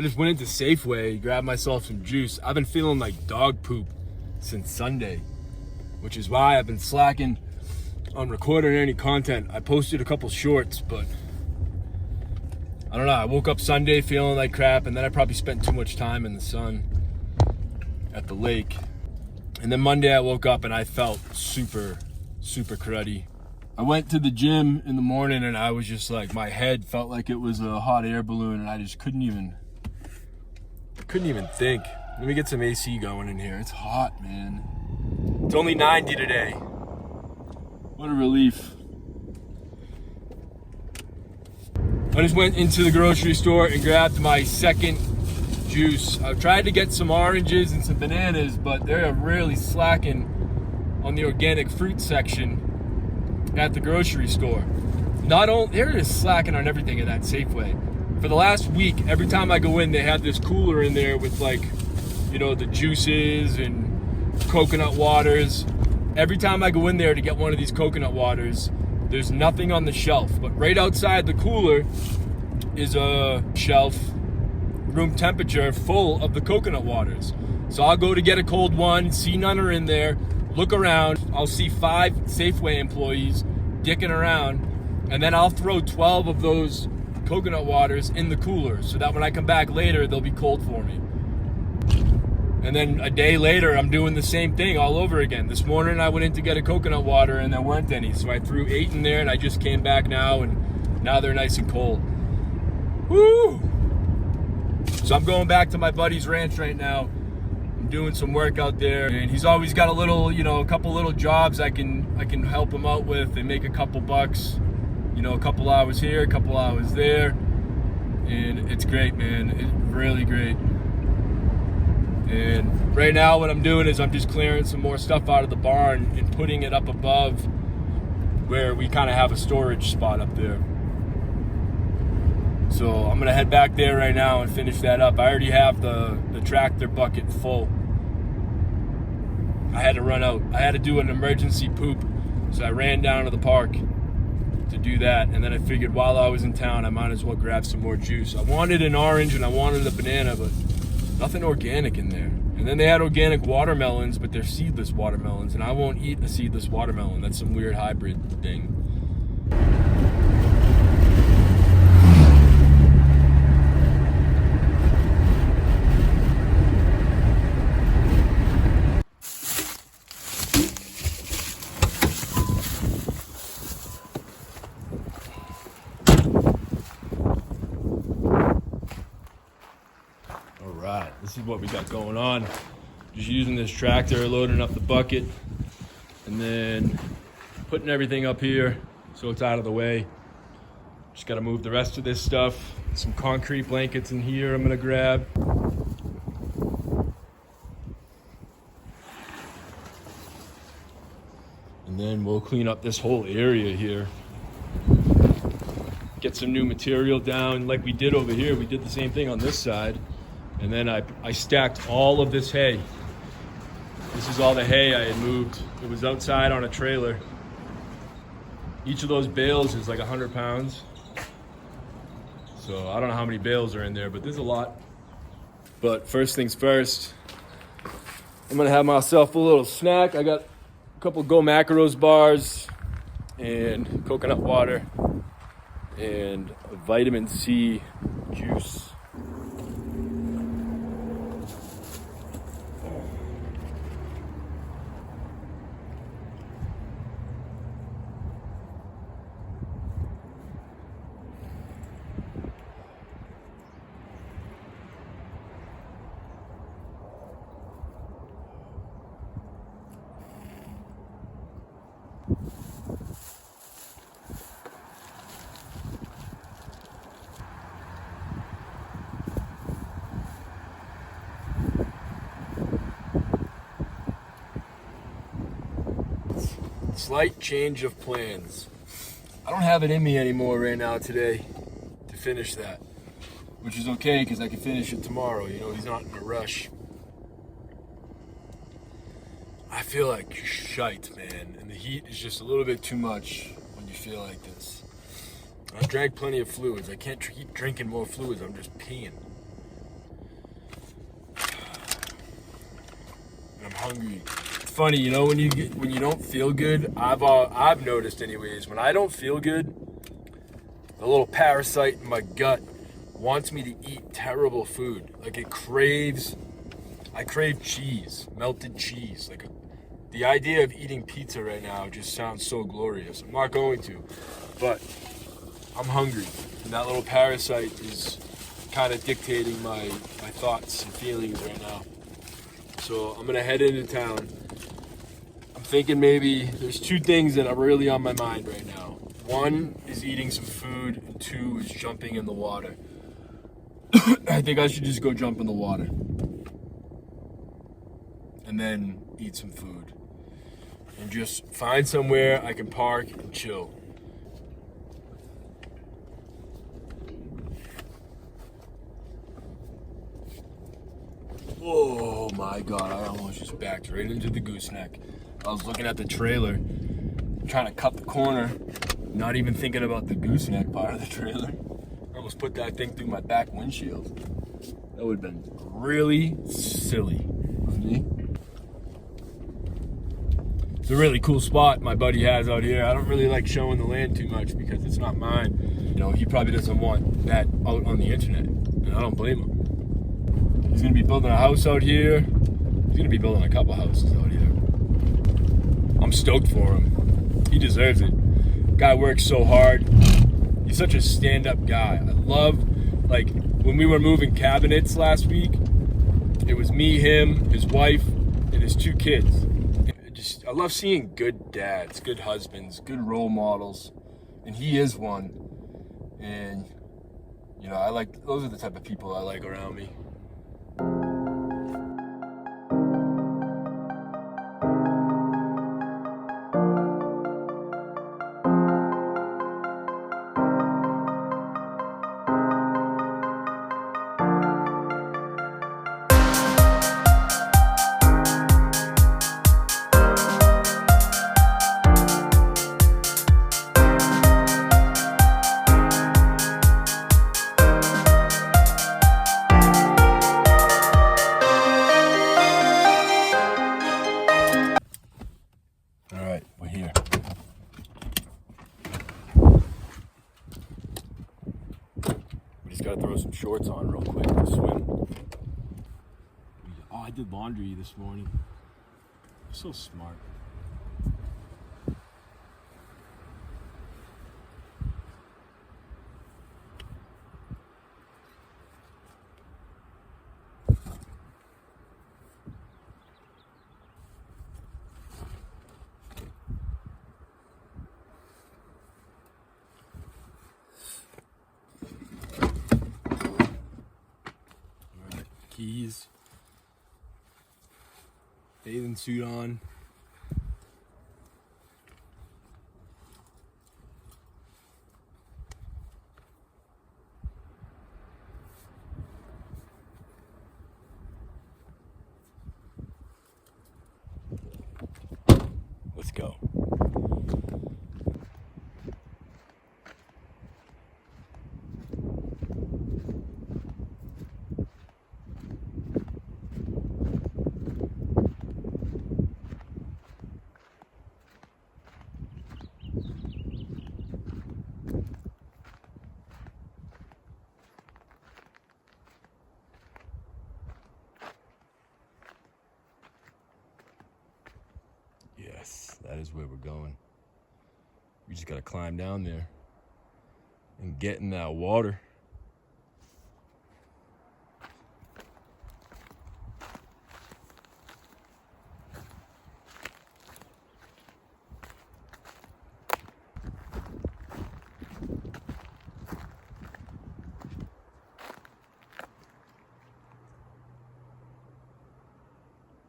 I just went into Safeway, grabbed myself some juice. I've been feeling like dog poop since Sunday, which is why I've been slacking on recording any content. I posted a couple shorts, but I don't know. I woke up Sunday feeling like crap, and then I probably spent too much time in the sun at the lake. And then Monday I woke up and I felt super cruddy. I went to the gym in the morning and I was just like, my head felt like it was a hot air balloon, and I just couldn't even think. Let me get some AC going in here. It's hot, man. It's only 90 today. What a relief. I just went into the grocery store and grabbed my second juice. I tried to get some oranges and some bananas, but they're really slacking on the organic fruit section at the grocery store. They're just slacking on everything in that Safeway. For the last week, every time I go in, they have this cooler in there with like, the juices and coconut waters. Every time I go in there to get one of these coconut waters, there's nothing on the shelf. But right outside the cooler is a shelf, room temperature, full of the coconut waters. So I'll go to get a cold one, see none are in there, look around, I'll see 5 Safeway employees dicking around, and then I'll throw 12 of those coconut waters in the cooler so that when I come back later, they'll be cold for me. And then a day later, I'm doing the same thing all over again. This morning, I went in to get a coconut water and there weren't any. So I threw 8 in there and I just came back now, and now they're nice and cold. Woo! So I'm going back to my buddy's ranch right now. I'm doing some work out there, and he's always got a couple little jobs I can help him out with and make a couple bucks. A couple hours here, a couple hours there. And it's great, man. It's really great. And right now what I'm doing is I'm just clearing some more stuff out of the barn and putting it up above where we kind of have a storage spot up there. So I'm gonna head back there right now and finish that up. I already have the tractor bucket full. I had to run out. I had to do an emergency poop. So I ran down to the park to do that. And then I figured while I was in town, I might as well grab some more juice. I wanted an orange and I wanted a banana, but nothing organic in there. And then they had organic watermelons, but they're seedless watermelons, and I won't eat a seedless watermelon. That's some weird hybrid thing. This is what we got going on. Just using this tractor, loading up the bucket, and then putting everything up here so it's out of the way. Just got to move the rest of this stuff. Some concrete blankets in here I'm gonna grab. And then we'll clean up this whole area here. Get some new material down like we did over here. We did the same thing on this side. And then I stacked all of this hay. This is all the hay I had moved. It was outside on a trailer. Each of those bales is like 100 pounds. So I don't know how many bales are in there, but there's a lot. But first things first, I'm gonna have myself a little snack. I got a couple Go Macros bars and coconut water and a vitamin C juice. Slight change of plans. I don't have it in me anymore right now today to finish that, which is okay because I can finish it tomorrow. He's not in a rush. I feel like shite, man, and the heat is just a little bit too much when you feel like this. I drank plenty of fluids. I can't keep drinking more fluids. I'm just peeing. hungry. It's funny, you know, when you don't feel good, I've noticed anyways, when I don't feel good, the little parasite in my gut wants me to eat terrible food. Like I crave cheese, melted cheese. Like the idea of eating pizza right now just sounds so glorious. I'm not going to, but I'm hungry. And that little parasite is kind of dictating my thoughts and feelings right now. So I'm gonna head into town. I'm thinking maybe there's two things that are really on my mind right now. One is eating some food, and two is jumping in the water. I think I should just go jump in the water and then eat some food and just find somewhere I can park and chill. Oh my God, I almost just backed right into the gooseneck. I was looking at the trailer, trying to cut the corner, not even thinking about the gooseneck part of the trailer. I almost put that thing through my back windshield. That would have been really silly of me. It's a really cool spot my buddy has out here. I don't really like showing the land too much because it's not mine. You know, he probably doesn't want that out on the internet, and I don't blame him. He's gonna be building a house out here. He's gonna be building a couple houses out here. I'm stoked for him. He deserves it. Guy works so hard. He's such a stand-up guy. I love, like, when we were moving cabinets last week, it was me, him, his wife, and his two kids. I love seeing good dads, good husbands, good role models, and he is one. And, you know, those are the type of people I like around me. Gotta throw some shorts on real quick to swim. Oh, I did laundry this morning. I'm so smart. Keys, bathing suit on. Let's go. Yes, that is where we're going. We just gotta climb down there and get in that water.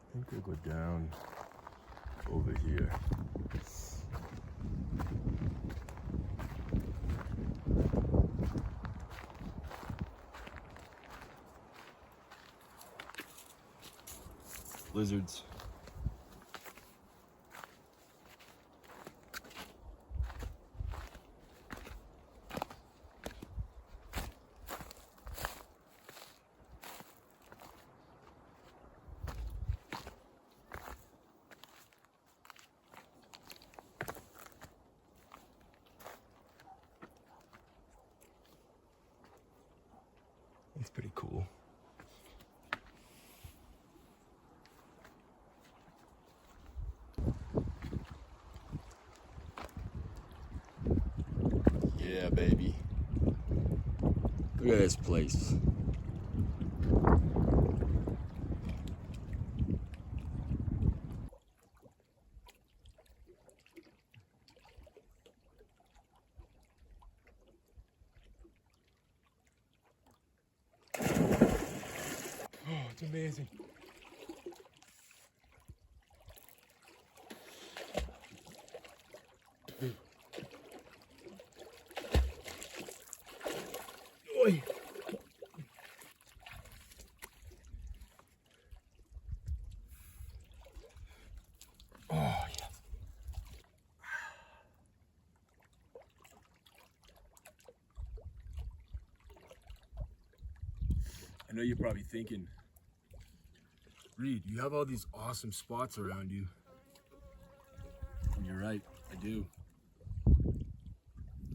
I think we'll go down over here. Lizards. It's pretty cool. Yeah, baby. Look at this place. Oh, it's amazing. Oi. Oh, yeah. I know you're probably thinking, Reed, you have all these awesome spots around you. And you're right, I do.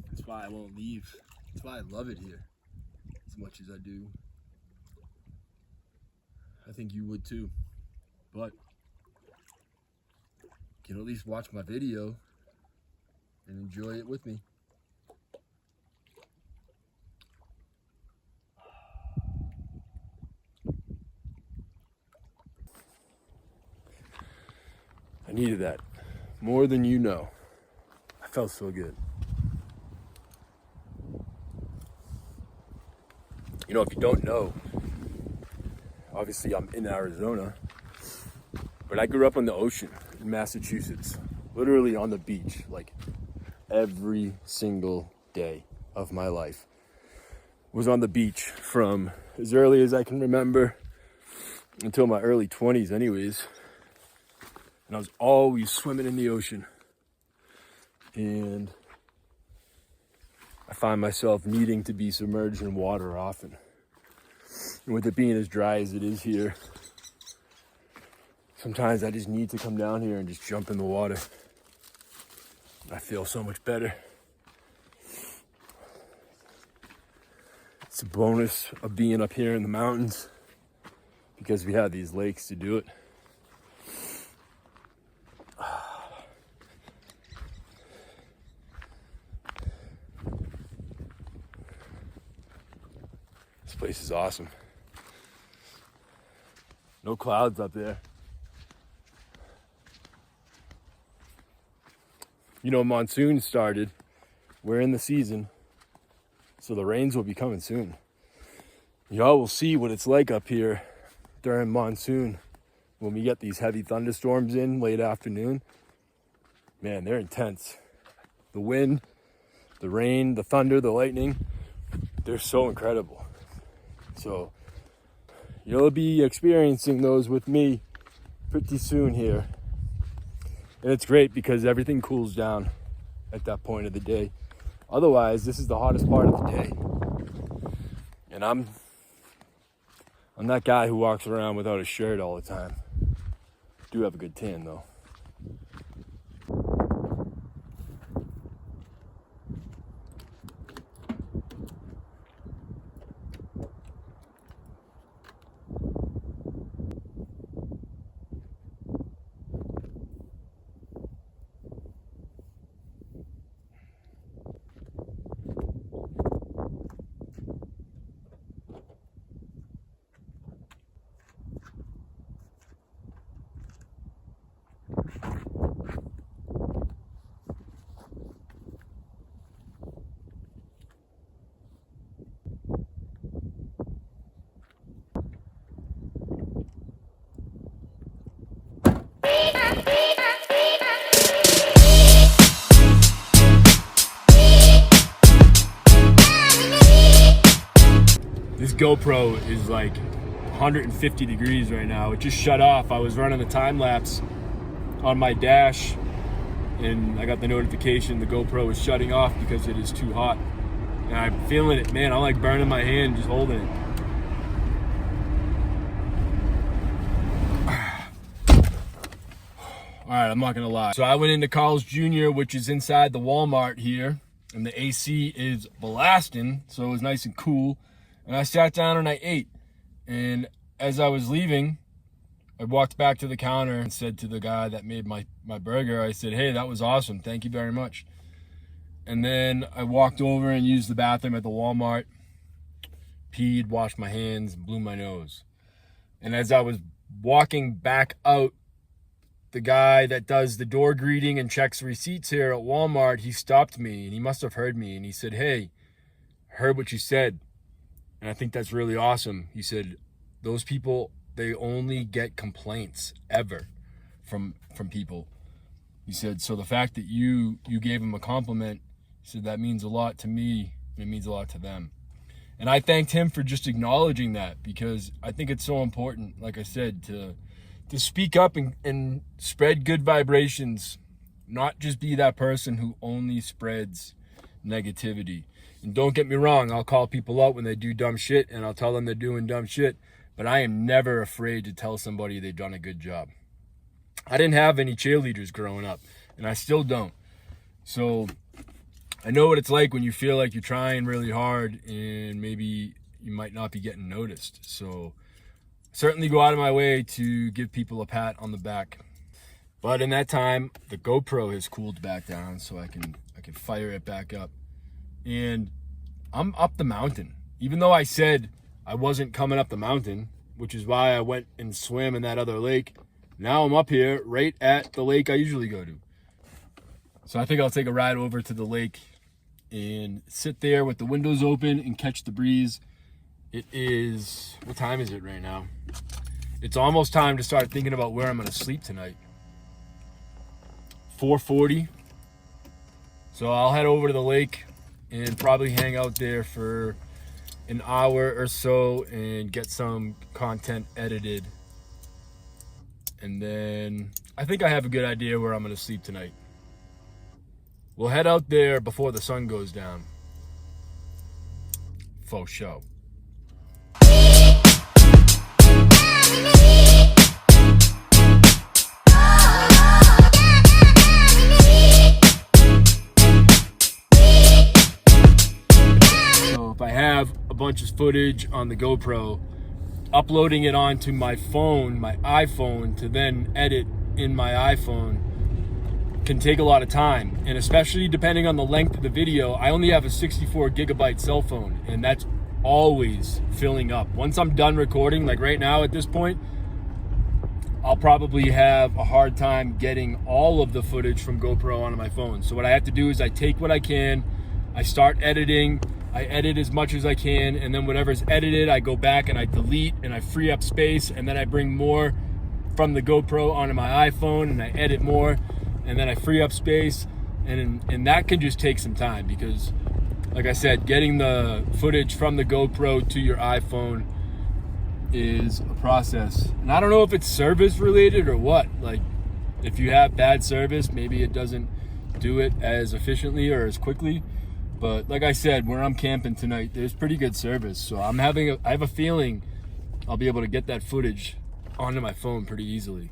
That's why I won't leave. That's why I love it here as much as I do. I think you would too. But you can at least watch my video and enjoy it with me. I needed that more than you know. I felt so good. You know, if you don't know, obviously I'm in Arizona, but I grew up on the ocean in Massachusetts, literally on the beach, like every single day of my life was on the beach from as early as I can remember until my early 20s anyways. And I was always swimming in the ocean. And I find myself needing to be submerged in water often. And with it being as dry as it is here, sometimes I just need to come down here and just jump in the water. I feel so much better. It's a bonus of being up here in the mountains because we have these lakes to do it. This place is awesome. No clouds up there. You know, monsoon started. We're in the season, so the rains will be coming soon. Y'all will see what it's like up here during monsoon when we get these heavy thunderstorms in late afternoon. Man, they're intense. The wind, the rain, the thunder, the lightning, they're so incredible. So you'll be experiencing those with me pretty soon here. And it's great because everything cools down at that point of the day. Otherwise, this is the hottest part of the day. And I'm that guy who walks around without a shirt all the time. Do have a good tan though. This GoPro is like 150 degrees right now. It just shut off. I was running the time lapse on my dash and I got the notification the GoPro is shutting off because it is too hot. And I'm feeling it, man. I'm like burning my hand just holding it. All right, I'm not gonna lie. So I went into Carl's Jr., which is inside the Walmart here, and the AC is blasting, so it was nice and cool. And I sat down and I ate. And as I was leaving, I walked back to the counter and said to the guy that made my burger, I said, "Hey, that was awesome. Thank you very much." And then I walked over and used the bathroom at the Walmart, peed, washed my hands, blew my nose. And as I was walking back out, the guy that does the door greeting and checks receipts here at Walmart, he stopped me, and he must have heard me, and he said, "Hey, I heard what you said, and I think that's really awesome." He said, "Those people, they only get complaints ever from people." He said, "So the fact that you gave him a compliment," he said, "that means a lot to me, and it means a lot to them." And I thanked him for just acknowledging that, because I think it's so important, like I said, to speak up and spread good vibrations, not just be that person who only spreads negativity. And don't get me wrong, I'll call people out when they do dumb shit, and I'll tell them they're doing dumb shit, but I am never afraid to tell somebody they've done a good job. I didn't have any cheerleaders growing up, and I still don't. So I know what it's like when you feel like you're trying really hard and maybe you might not be getting noticed. So certainly go out of my way to give people a pat on the back. But in that time, the GoPro has cooled back down, so I can fire it back up. And I'm up the mountain. Even though I said I wasn't coming up the mountain, which is why I went and swam in that other lake, now I'm up here right at the lake I usually go to. So I think I'll take a ride over to the lake and sit there with the windows open and catch the breeze. It is, what time is it right now? It's almost time to start thinking about where I'm going to sleep tonight. 4:40. So I'll head over to the lake and probably hang out there for an hour or so and get some content edited. And then I think I have a good idea where I'm going to sleep tonight. We'll head out there before the sun goes down. Faux show. So if I have a bunch of footage on the GoPro, uploading it onto my phone, my iPhone, to then edit in my iPhone can take a lot of time. And especially depending on the length of the video, I only have a 64 gigabyte cell phone, and that's always filling up. Once I'm done recording, like right now at this point, I'll probably have a hard time getting all of the footage from GoPro onto my phone. So what I have to do is I take what I can, I start editing, I edit as much as I can, and then whatever's edited, I go back and I delete and I free up space, and then I bring more from the GoPro onto my iPhone and I edit more, and then I free up space, and that can just take some time, because like I said, getting the footage from the GoPro to your iPhone is a process. And I don't know if it's service related or what. Like, if you have bad service, maybe it doesn't do it as efficiently or as quickly. But like I said, where I'm camping tonight, there's pretty good service. So I have a feeling I'll be able to get that footage onto my phone pretty easily.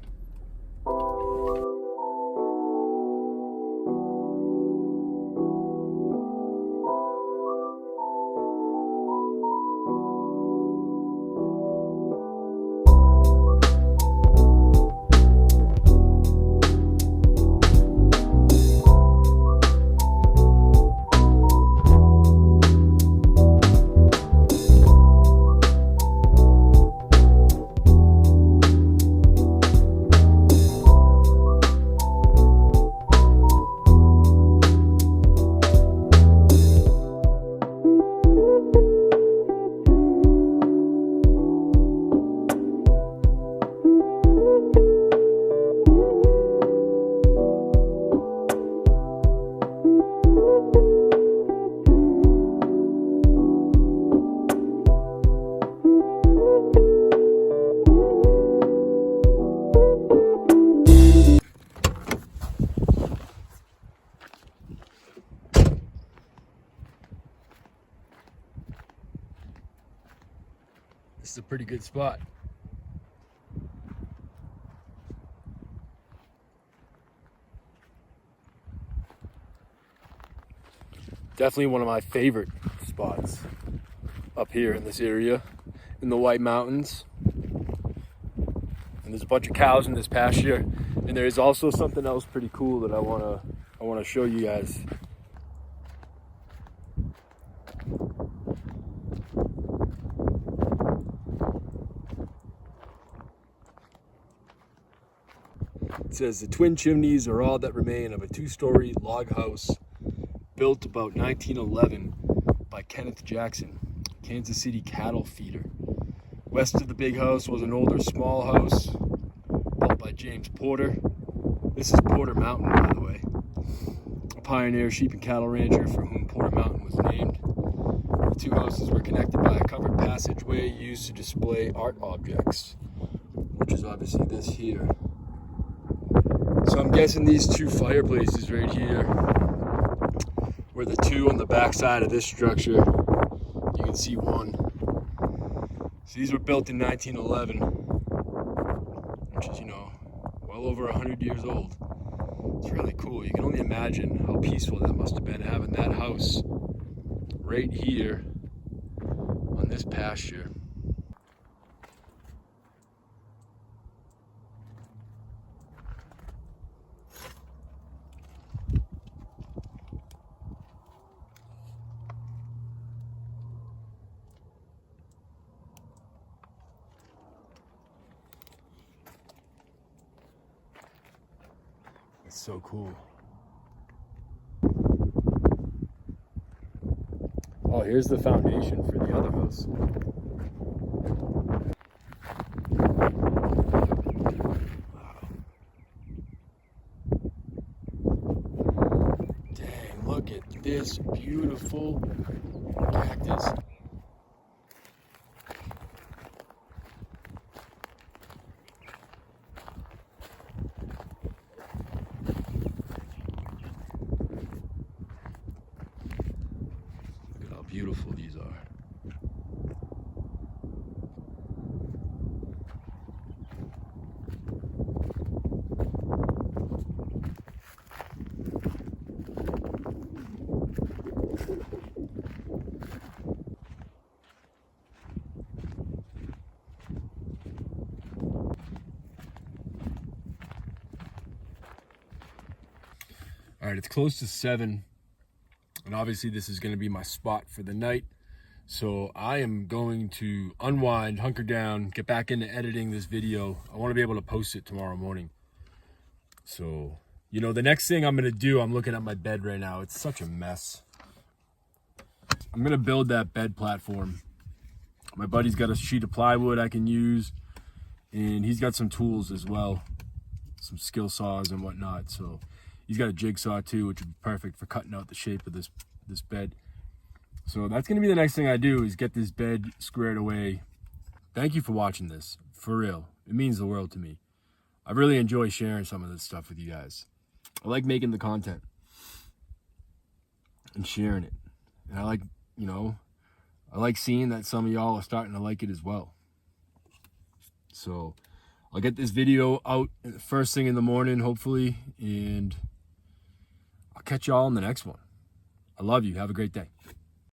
This is a pretty good spot. Definitely one of my favorite spots. up here in this area in the White Mountains. And there's a bunch of cows in this pasture. And there is also something else pretty cool that I wanna show you guys. It says the twin chimneys are all that remain of a 2-story log house built about 1911 by Kenneth Jackson, Kansas City cattle feeder. West of the big house was an older small house built by James Porter. This is Porter Mountain, by the way. A pioneer sheep and cattle rancher for whom Porter Mountain was named. The two houses were connected by a covered passageway used to display art objects, which is obviously this here. So I'm guessing these two fireplaces right here were the two on the back side of this structure. You can see one. So these were built in 1911, which is, you know, well over 100 years old. It's really cool. You can only imagine how peaceful that must have been, having that house right here on this pasture. It's so cool. Oh, here's the foundation for the other house. Wow. Dang, look at this beautiful cactus. Beautiful these are. All right, it's close to 7. And obviously this is going to be my spot for the night. So I am going to unwind, hunker down, get back into editing this video. I want to be able to post it tomorrow morning. So, you know, the next thing I'm going to do, I'm looking at my bed right now. It's such a mess. I'm going to build that bed platform. My buddy's got a sheet of plywood I can use. And he's got some tools as well. Some skill saws and whatnot. So he's got a jigsaw too, which would be perfect for cutting out the shape of this bed. So that's going to be the next thing I do, is get this bed squared away. Thank you for watching this. For real. It means the world to me. I really enjoy sharing some of this stuff with you guys. I like making the content and sharing it. And I like, you know, I like seeing that some of y'all are starting to like it as well. So I'll get this video out first thing in the morning, hopefully, and I'll catch y'all in the next one. I love you. Have a great day.